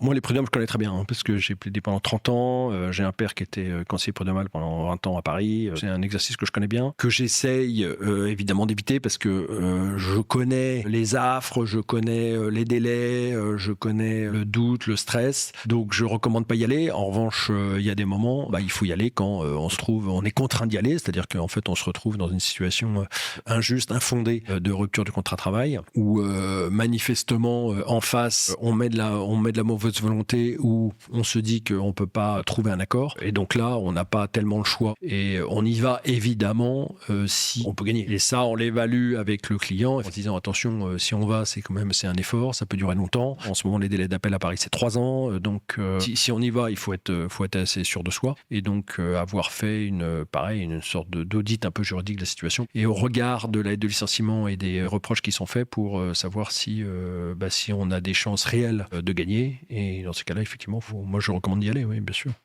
Moi, les prud'hommes, je connais très bien, hein, parce que j'ai plaidé pendant 30 ans. J'ai un père qui était conseiller prud'homal pendant 20 ans à Paris. C'est un exercice que je connais bien, que j'essaye évidemment d'éviter parce que je connais les affres, je connais les délais, je connais le doute, le stress. Donc, je recommande pas y aller. En revanche, il y a des moments, il faut y aller quand on est contraint d'y aller, c'est-à-dire qu'en fait, on se retrouve dans une situation injuste, infondée de rupture du contrat de travail, où manifestement en face, on met de la mauvaise volonté, ou on se dit qu'on peut pas trouver un accord. Et donc là, on n'a pas tellement le choix. Et on y va évidemment si on peut gagner. Et ça, on l'évalue avec le client en se disant attention, si on va, c'est un effort, ça peut durer longtemps. En ce moment, les délais d'appel à Paris, c'est 3 ans. Si on y va, il faut être assez sûr de soi. Et donc avoir fait une sorte d'audit un peu juridique de la situation. Et au regard de l'aide de licenciement et des reproches qui sont faits pour savoir si on a des chances réelles de gagner. Et dans ces cas-là, effectivement, moi je recommande d'y aller, oui, bien sûr.